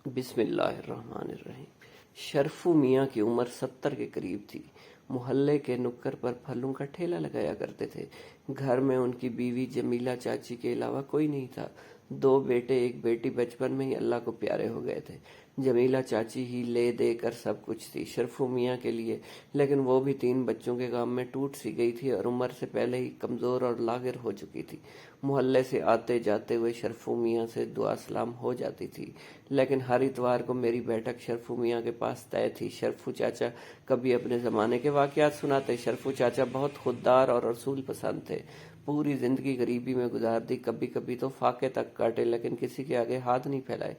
بسم اللہ الرحمن الرحیم۔ شرفو میاں کی عمر 70 کے قریب تھی۔ محلے کے نکڑ پر پھلوں کا ٹھیلا لگایا کرتے تھے۔ گھر میں ان کی بیوی جمیلہ چاچی کے علاوہ کوئی نہیں تھا۔ 2 بیٹے 1 بیٹی بچپن میں ہی اللہ کو پیارے ہو گئے تھے۔ جمیلہ چاچی ہی لے دے کر سب کچھ تھی شرفو میاں کے لیے، لیکن وہ بھی 3 بچوں کے غم میں ٹوٹ سی گئی تھی اور عمر سے پہلے ہی کمزور اور لاغر ہو چکی تھی۔ محلے سے آتے جاتے ہوئے شرفو میاں سے دعا سلام ہو جاتی تھی، لیکن ہر اتوار کو میری بیٹھک شرفو میاں کے پاس طے تھی۔ شرفو چاچا کبھی اپنے زمانے کے واقعات سناتے۔ شرفو چاچا بہت خوددار اور رسول پسند تھے۔ پوری زندگی غریبی میں گزار دی، کبھی کبھی تو فاقے تک کاٹے، لیکن کسی کے آگے ہاتھ نہیں پھیلائے۔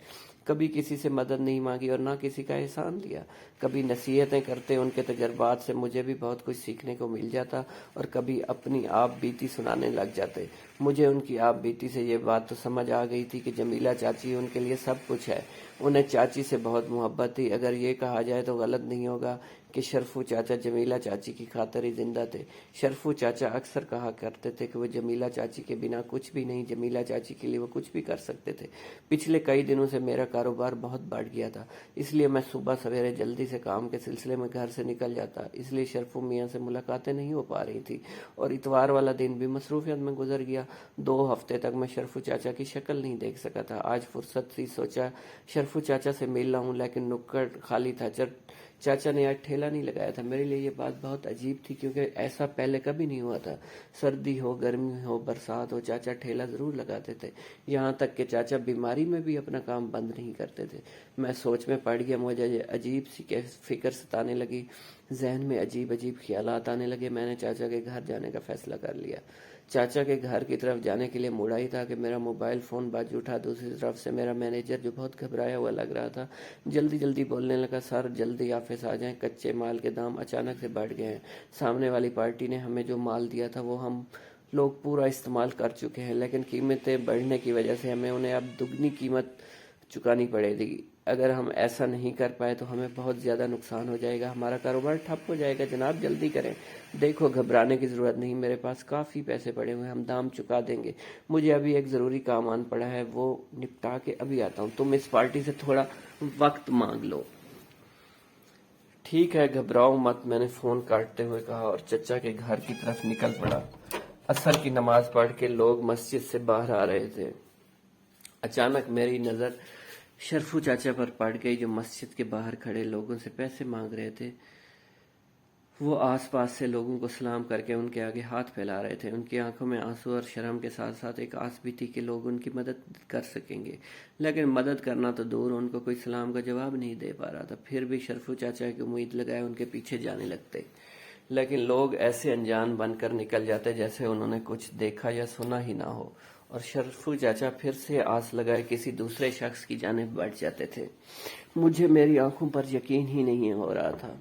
کبھی کسی سے مدد نہیں مانگی اور نہ کسی کا احسان لیا۔ کبھی نصیحتیں کرتے، ان کے تجربات سے مجھے بھی بہت کچھ سیکھنے کو مل جاتا، اور کبھی اپنی آپ بیتی سنانے لگ جاتے۔ مجھے ان کی آپ بیتی سے یہ بات تو سمجھ آ گئی تھی کہ جمیلہ چاچی ان کے لیے سب کچھ ہے۔ انہیں چاچی سے بہت محبت تھی۔ اگر یہ کہا جائے تو غلط نہیں ہوگا کہ شرفو چاچا جمیلہ چاچی کی خاطر ہی زندہ تھے۔ شرفو چاچا اکثر کہا کرتے تھے کہ وہ جمیلہ چاچی کے بنا کچھ بھی نہیں، جمیلہ چاچی کے لیے وہ کچھ بھی کر سکتے تھے۔ پچھلے کئی دنوں سے میرا کاروبار بہت بڑھ گیا تھا، اس لیے میں صبح سویرے جلدی سے کام کے سلسلے میں گھر سے نکل جاتا، اس لیے شرفو میاں سے ملاقاتیں نہیں ہو پا رہی تھی، اور اتوار والا دن بھی مصروفیت میں گزر گیا۔ 2 ہفتے تک میں شرفو چاچا کی شکل نہیں دیکھ سکا تھا۔ آج فرصت تھی، سوچا شرفو چاچا سے مل رہا ہوں، لیکن نکڑ خالی تھا۔ چاچا نے آج ٹھیلا نہیں لگایا تھا۔ میرے لیے یہ بات بہت عجیب تھی، کیونکہ ایسا پہلے کبھی نہیں ہوا تھا۔ سردی ہو، گرمی ہو، برسات ہو، چاچا ٹھیلا ضرور لگاتے تھے، یہاں تک کہ چاچا بیماری میں بھی اپنا کام بند نہیں کرتے تھے۔ میں سوچ میں پڑ گیا، مجھے عجیب سی فکر ستانے لگی، ذہن میں عجیب عجیب خیالات آنے لگے۔ میں نے چاچا کے گھر جانے کا فیصلہ کر لیا۔ چاچا کے گھر کی طرف جانے کے لیے مڑا ہی تھا کہ میرا موبائل فون بج اٹھا۔ دوسری طرف سے میرا مینیجر، جو بہت گھبرایا ہوا لگ رہا تھا، جلدی جلدی بولنے لگا، سر جلدی آفس آ جائیں، کچے مال کے دام اچانک سے بڑھ گئے ہیں۔ سامنے والی پارٹی نے ہمیں جو مال دیا تھا وہ ہم لوگ پورا استعمال کر چکے ہیں، لیکن قیمتیں بڑھنے کی وجہ سے ہمیں انہیں اب دگنی قیمت چکانی پڑے گی۔ اگر ہم ایسا نہیں کر پائے تو ہمیں بہت زیادہ نقصان ہو جائے گا، ہمارا کاروبار ٹھپ ہو جائے گا۔ جناب جلدی کریں، دیکھو گھبرانے کی ضرورت نہیں، میرے پاس کافی پیسے پڑے ہوئے ہیں، ہم دام چکا دیں گے۔ مجھے ابھی ایک ضروری کام آن پڑا ہے، وہ نپٹا کے ابھی آتا ہوں، تم اس پارٹی سے تھوڑا وقت مانگ لو۔ ٹھیک ہے، گھبراؤ مت، میں نے فون کاٹتے ہوئے کہا، اور چچا کے گھر کی طرف نکل پڑا۔ عصر کی نماز پڑھ کے لوگ مسجد سے باہر آ رہے تھے۔ اچانک میری نظر شرفو چاچا پر پڑ گئی، جو مسجد کے باہر کھڑے لوگوں سے پیسے مانگ رہے تھے۔ وہ آس پاس سے لوگوں کو سلام کر کے ان کے آگے ہاتھ پھیلا رہے تھے۔ ان کی آنکھوں میں آنسو اور شرم کے ساتھ ساتھ ایک آس بھی تھی کہ لوگ ان کی مدد کر سکیں گے، لیکن مدد کرنا تو دور، ان کو کوئی سلام کا جواب نہیں دے پا رہا تھا۔ پھر بھی شرفو چاچا کی امید لگائے ان کے پیچھے جانے لگتے، لیکن لوگ ایسے انجان بن کر نکل جاتے جیسے انہوں نے کچھ دیکھا یا سنا ہی نہ ہو، اور شرفو چاچا پھر سے آس لگائے کسی دوسرے شخص کی جانب بڑھ جاتے تھے۔ مجھے میری آنکھوں پر یقین ہی نہیں ہو رہا تھا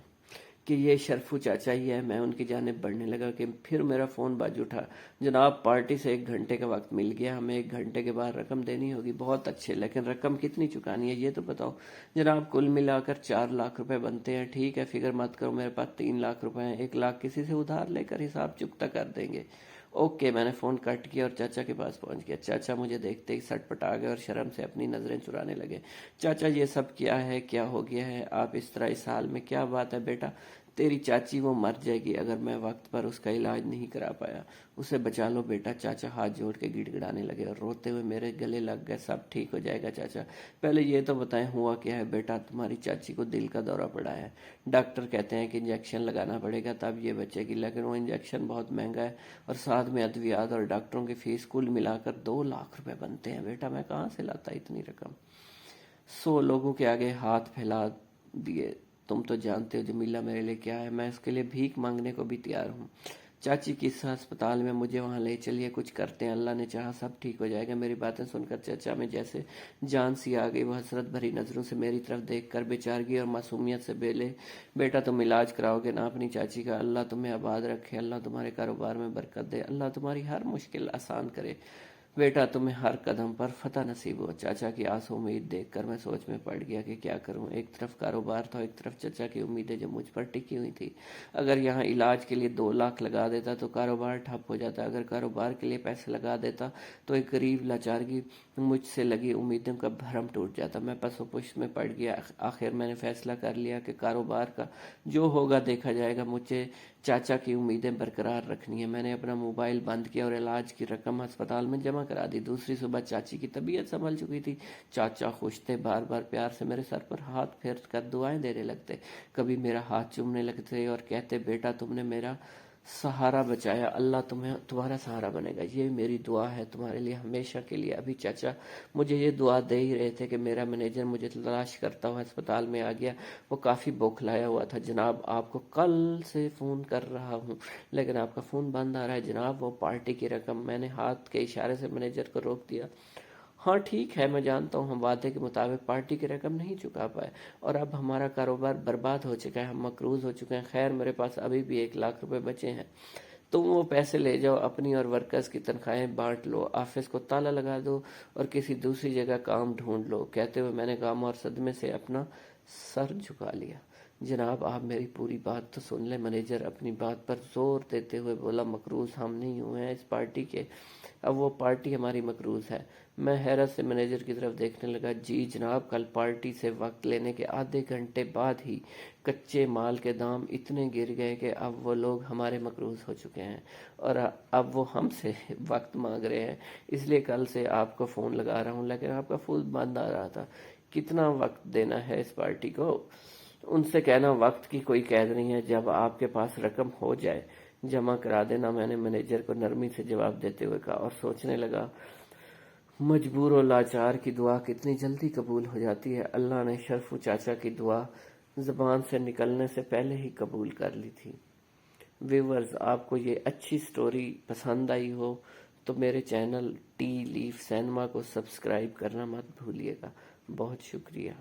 کہ یہ شرفو چاچا ہی ہے۔ میں ان کی جانب بڑھنے لگا کہ پھر میرا فون بج اٹھا، جناب پارٹی سے 1 گھنٹے کا وقت مل گیا، ہمیں 1 گھنٹے کے بعد رقم دینی ہوگی۔ بہت اچھے، لیکن رقم کتنی چکانی ہے یہ تو بتاؤ۔ جناب کل ملا کر 4 لاکھ روپے بنتے ہیں۔ ٹھیک ہے، فکر مت کرو، میرے پاس 3 لاکھ روپے ہیں، 1 لاکھ کسی سے ادھار لے کر حساب چکتا کر دیں گے۔ اوکے، میں نے فون کٹ کیا اور چاچا کے پاس پہنچ گیا۔ چاچا مجھے دیکھتے ہی سٹ پٹا گئے اور شرم سے اپنی نظریں چرانے لگے۔ چاچا یہ سب کیا ہے، کیا ہو گیا ہے؟ آپ اس طرح اس حال میں؟ کیا بات ہے بیٹا؟ تیری چاچی وہ مر جائے گی اگر میں وقت پر اس کا علاج نہیں کرا پایا، اسے بچا لو بیٹا۔ چاچا ہاتھ جوڑ کے گڑ گڑانے لگے اور روتے ہوئے میرے گلے لگ گئے۔ سب ٹھیک ہو جائے گا چاچا، پہلے یہ تو بتائیں ہوا کیا ہے؟ بیٹا تمہاری چاچی کو دل کا دورہ پڑا ہے، ڈاکٹر کہتے ہیں کہ انجیکشن لگانا پڑے گا تب یہ بچے گی، لیکن وہ انجیکشن بہت مہنگا ہے، اور ساتھ میں ادویات اور ڈاکٹروں کی فیس کل ملا کر 2 لاکھ روپے بنتے ہیں۔ بیٹا میں کہاں سے لاتا اتنی رقم؟ 100 لوگوں کے آگے ہاتھ پھیلا دیے۔ تم تو جانتے ہو جمیلہ میرے لیے کیا ہے، میں اس کے لیے بھیک مانگنے کو بھی تیار ہوں۔ چاچی کی اس ہسپتال میں، مجھے وہاں لے چلیے، کچھ کرتے ہیں، اللہ نے چاہا سب ٹھیک ہو جائے گا۔ میری باتیں سن کر چچا میں جیسے جان سی آ گئی، وہ حسرت بھری نظروں سے میری طرف دیکھ کر بیچارگی اور معصومیت سے بولے، بیٹا تم علاج کراؤ گے نا اپنی چاچی کا؟ اللہ تمہیں آباد رکھے، اللہ تمہارے کاروبار میں برکت دے، اللہ تمہاری ہر مشکل آسان کرے، بیٹا تمہیں ہر قدم پر فتح نصیب ہو۔ چاچا کی آس امید دیکھ کر میں سوچ میں پڑ گیا کہ کیا کروں۔ ایک طرف کاروبار تھا، ایک طرف چچا کی امیدیں جو مجھ پر ٹکی ہوئی تھی۔ اگر یہاں علاج کے لیے 2 لاکھ لگا دیتا تو کاروبار ٹھپ ہو جاتا، اگر کاروبار کے لیے پیسے لگا دیتا تو ایک غریب لاچارگی مجھ سے لگی امیدوں کا بھرم ٹوٹ جاتا، میں پس و پش میں پڑ گیا۔ آخر میں نے فیصلہ کر لیا کہ کاروبار کا جو ہوگا دیکھا جائے گا، مجھے چاچا کی امیدیں برقرار رکھنی ہیں۔ میں نے اپنا موبائل بند کیا اور علاج کی رقم ہسپتال میں جمع کرا دی۔ دوسری صبح چاچی کی طبیعت سنبھل چکی تھی۔ چاچا خوش تھے، بار بار پیار سے میرے سر پر ہاتھ پھیر کر دعائیں دینے لگتے، کبھی میرا ہاتھ چومنے لگتے اور کہتے، بیٹا تم نے میرا سہارا بچایا، اللہ تمہارا سہارا بنے گا، یہ میری دعا ہے تمہارے لیے ہمیشہ کے لیے۔ ابھی چاچا مجھے یہ دعا دے ہی رہے تھے کہ میرا مینیجر مجھے تلاش کرتا ہوا اسپتال میں آ گیا۔ وہ کافی بوکھلایا ہوا تھا۔ جناب آپ کو کل سے فون کر رہا ہوں لیکن آپ کا فون بند آ رہا ہے۔ جناب وہ پارٹی کی رقم، میں نے ہاتھ کے اشارے سے مینیجر کو روک دیا۔ ہاں ٹھیک ہے، میں جانتا ہوں ہم وعدے کے مطابق پارٹی کی رقم نہیں چکا پائے اور اب ہمارا کاروبار برباد ہو چکا ہے، ہم مقروض ہو چکے ہیں۔ خیر میرے پاس ابھی بھی 1 لاکھ روپے بچے ہیں، تم وہ پیسے لے جاؤ، اپنی اور ورکرز کی تنخواہیں بانٹ لو، آفس کو تالا لگا دو اور کسی دوسری جگہ کام ڈھونڈ لو۔ کہتے ہوئے میں نے غم اور صدمے سے اپنا سر جھکا لیا۔ جناب آپ میری پوری بات تو سن لیں۔ مینیجر اپنی بات پر زور دیتے ہوئے بولا، مقروض ہم نہیں ہوئے ہیں اس پارٹی کے، اب وہ پارٹی ہماری مقروض ہے۔ میں حیرت سے مینیجر کی طرف دیکھنے لگا۔ جی جناب، کل پارٹی سے وقت لینے کے آدھے گھنٹے بعد ہی کچے مال کے دام اتنے گر گئے کہ اب وہ لوگ ہمارے مقروض ہو چکے ہیں اور اب وہ ہم سے وقت مانگ رہے ہیں، اس لیے کل سے آپ کو فون لگا رہا ہوں لیکن آپ کا فون بند آ رہا تھا۔ کتنا وقت دینا ہے اس پارٹی کو؟ ان سے کہنا وقت کی کوئی قید نہیں ہے، جب آپ کے پاس رقم ہو جائے جمع کرا دینا، میں نے مینیجر کو نرمی سے جواب دیتے ہوئے کہا اور سوچنے لگا، مجبور و لاچار کی دعا کتنی جلدی قبول ہو جاتی ہے۔ اللہ نے شرفو چاچا کی دعا زبان سے نکلنے سے پہلے ہی قبول کر لی تھی۔ ویورز، آپ کو یہ اچھی سٹوری پسند آئی ہو تو میرے چینل ٹی لیف سینما کو سبسکرائب کرنا مت بھولیے گا۔ بہت شکریہ۔